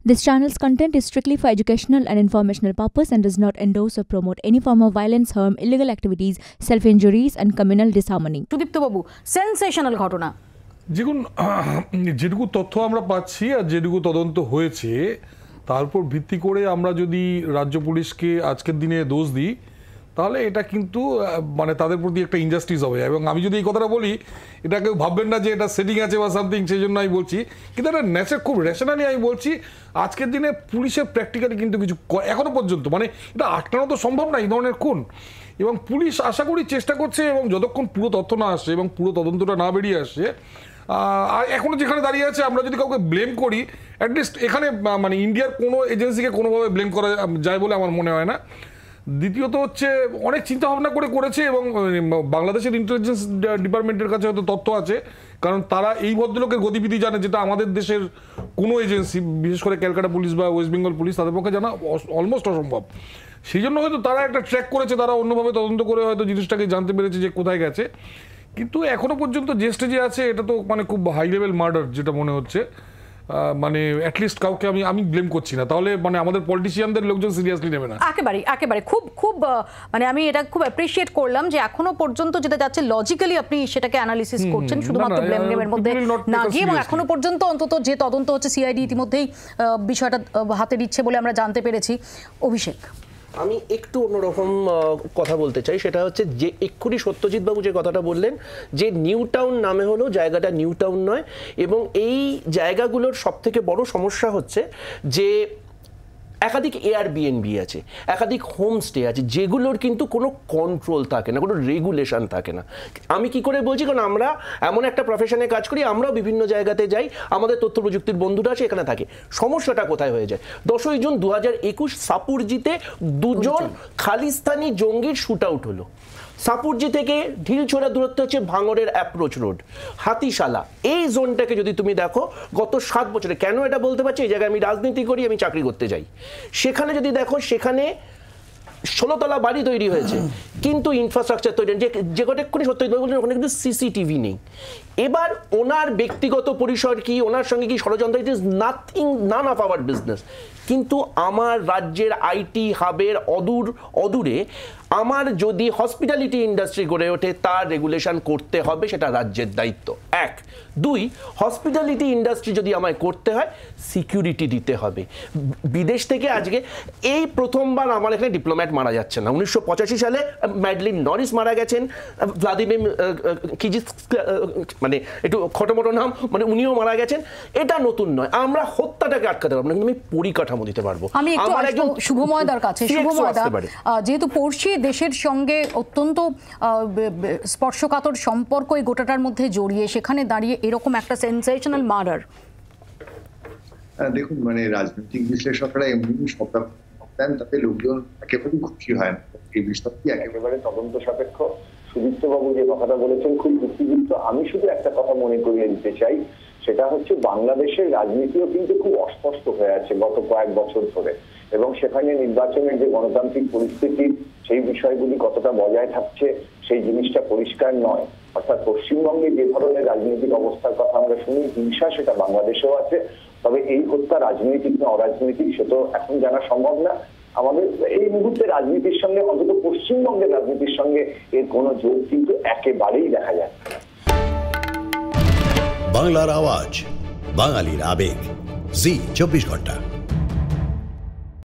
This channel's content is strictly for educational and informational purpose and does not endorse or promote any form of violence, harm, illegal activities, self-injuries and communal disharmony. Sudipta Babu, sensational ঘটনা। যেটুকু তথ্য আমরা পাচ্ছি আর যেটুকু তদন্ত হয়েছে তার উপর ভিত্তি করে আমরা যদি রাজ্য পুলিশকে আজকের দিনে দোষ দিই তাহলে এটা কিন্তু মানে তাদের প্রতি একটা ইনজাস্টিস হবে। এবং আমি যদি এই কথাটা বলি এটা কেউ ভাববেন না যে এটা সেটিং আছে বা সামথিং, সেই জন্য আমি বলছি, কিন্তু এটা ন্যাচার খুব রেশনালি আমি বলছি। আজকের দিনে পুলিশের প্র্যাকটিক্যালি কিন্তু কিছু এখনো পর্যন্ত মানে এটা আটকানো তো সম্ভব না এই ধরনের খুন, এবং পুলিশ আশা করি চেষ্টা করছে, এবং যতক্ষণ পুরো তথ্য না আসছে এবং পুরো তদন্তটা না বেরিয়ে আসছে আর এখনও যেখানে দাঁড়িয়ে আছে আমরা যদি কাউকে ব্লেম করি অ্যাটলিস্ট এখানে মানে ইন্ডিয়ার কোনো এজেন্সিকে কোনোভাবে ব্লেম করা যায় বলে আমার মনে হয় না। দ্বিতীয়ত হচ্ছে অনেক চিন্তাভাবনা করেছে এবং বাংলাদেশের ইন্টেলিজেন্স ডিপার্টমেন্টের কাছে হয়তো তথ্য আছে, কারণ তারা এই ভদ্রলোকের গতিবিধি জানে, যেটা আমাদের দেশের কোনো এজেন্সি বিশেষ করে ক্যালকাটা পুলিশ বা ওয়েস্ট বেঙ্গল পুলিশ তাদের পক্ষে জানা অলমোস্ট অসম্ভব। সেই জন্য হয়তো তারা একটা ট্র্যাক করেছে, তারা অন্যভাবে তদন্ত করে হয়তো জিনিসটাকে জানতে পেরেছে যে কোথায় গেছে। কিন্তু এখনো পর্যন্ত যে স্টেজে আছে এটা তো মানে খুব হাই লেভেল মার্ডার যেটা মনে হচ্ছে। মানে অ্যাটলিস্ট কাউকে আমি ব্লেম করছি না, তাহলে মানে আমাদের পলিটিশিয়ানদের লোকজন সিরিয়াসলি নেবে না। একেবারে খুব মানে আমি এটা খুব অ্যাপ্রিশিয়েট করলাম যে এখনো পর্যন্ত যেটা যাচ্ছে লজিক্যালি আপনি সেটাকে অ্যানালিসিস করছেন, শুধুমাত্র ব্লেম গেমের মধ্যে না গিয়ে, এবং এখনো পর্যন্ত অন্তত যে তদন্ত হচ্ছে সিআইডি ইতিমধ্যেই বিষয়টা হাতে নিচ্ছে বলে আমরা জানতে পেরেছি। অভিষেক, আমি একটু অন্যরকম কথা বলতে চাই, সেটা হচ্ছে যে এক্ষুনি সত্যজিৎ বাবু যে কথাটা বললেন যে নিউ টাউন নামে হলো জায়গাটা নিউ টাউন নয়, এবং এই জায়গাগুলোর সবথেকে বড় সমস্যা হচ্ছে যে একাধিক এয়ারবিএনবি আছে, একাধিক হোমস্টে আছে, যেগুলোর কিন্তু কোনো কন্ট্রোল থাকে না, কোনো রেগুলেশন থাকে না। আমি কি করে বলছি, কারণ আমরা এমন একটা প্রফেশনে কাজ করি, আমরাও বিভিন্ন জায়গাতে যাই, আমাদের তথ্য প্রযুক্তির বন্ধুরা আছে এখানে থাকে। সমস্যাটা কোথায় হয়ে যায়? 10ই জুন 2021 সাপুরজিতে দুজন খালিস্তানি জঙ্গির শুট আউট হলো। সাপুরজি থেকে ঢিলছোড়া দূরত্ব হচ্ছে ভাঙড়ের অ্যাপ্রোচ রোড, হাতিশালা। এই জোনটাকে যদি তুমি দেখো গত 7 বছরে, কেন এটা বলতে পারছি, এই জায়গায় আমি রাজনীতি করি, আমি চাকরি করতে যাই, সেখানে যদি দেখো সেখানে 16 তলা বাড়ি তৈরি হয়েছে কিন্তু ইনফ্রাস্ট্রাকচার তৈরি, যে কটা এক্ষুনি সত্যি বলছেন ওখানে কিন্তু সিসিটিভি নেই। এবার ওনার ব্যক্তিগত পরিসর কি, ওনার সঙ্গে কি ষড়যন্ত্র, it is nothing, none of our business. কিন্তু আমার রাজ্যের আইটি হাবের অদূরে আমার যদি হসপিটালিটি ইন্ডাস্ট্রি গড়ে ওঠে তার রেগুলেশন করতে হবে, সেটা রাজ্যের দায়িত্ব। 1, 2, হসপিটালিটি ইন্ডাস্ট্রি যদি আমায় করতে হয় সিকিউরিটি দিতে হবে। বিদেশ থেকে আজকে এই প্রথমবার আমার এখানে ডিপ্লোম্যাট মারা যাচ্ছে না। 1985 সালে ম্যাডলিন নরিস মারা গেছেন, ভ্লাদিমির কিজিস, মানে একটু খটোমটো নাম, মানে উনিও মারা গেছেন। এটা নতুন নয়, আমরা হত্যাটাকে আটকাতে পারবো না, কিন্তু আমি পরিকাঠামো দিতে পারবো। আমি একটু শুভময়দার কাছে, শুভময়দা, যেহেতু পড়শি দেশের সঙ্গে অত্যন্ত স্পর্শকাতর সম্পর্ক এই গোটাটার মধ্যে জড়িয়ে, সেখানে দাঁড়িয়ে এরকম একটা সেনসেশনাল মার্ডার। দেখুন, মানে রাজনৈতিক বিশ্লেষকরা এমনি শব্দ দেন তাতে লোকজন একেবারেই খুশি হয় না। এই বিষয়টি একেবারে তদন্ত সাপেক্ষ। সুদীপ্ত বাবু যে কথাটা বলেছেন খুব যুক্তিযুক্ত। আমি শুধু একটা কথা মনে করিয়ে দিতে চাই, সেটা হচ্ছে বাংলাদেশের রাজনীতিও কিন্তু খুব অস্পষ্ট হয়ে আছে গত কয়েক বছর ধরে, এবং সেখানে নির্বাচনের যে গণতান্ত্রিক পরিস্থিতি সেই বিষয়গুলি কতটা বজায় থাকছে সেই জিনিসটা পরিষ্কার নয়। অর্থাৎ পশ্চিমবঙ্গে যে ধরনের রাজনৈতিক অবস্থার কথা আমরা শুনি, হিংসা, সেটা বাংলাদেশেও আছে। তবে এই হত্যা রাজনৈতিক না অরাজনৈতিক সে তো এখন জানা সম্ভব না। আমাদের এই মুহূর্তে রাজনীতির সঙ্গে, অন্তত পশ্চিমবঙ্গের রাজনীতির সঙ্গে এর কোনো যোগ কিন্তু একেবারেই দেখা যাচ্ছে না। বাংলার আওয়াজ, বাঙালির আবেগ, জি 24 ঘন্টা।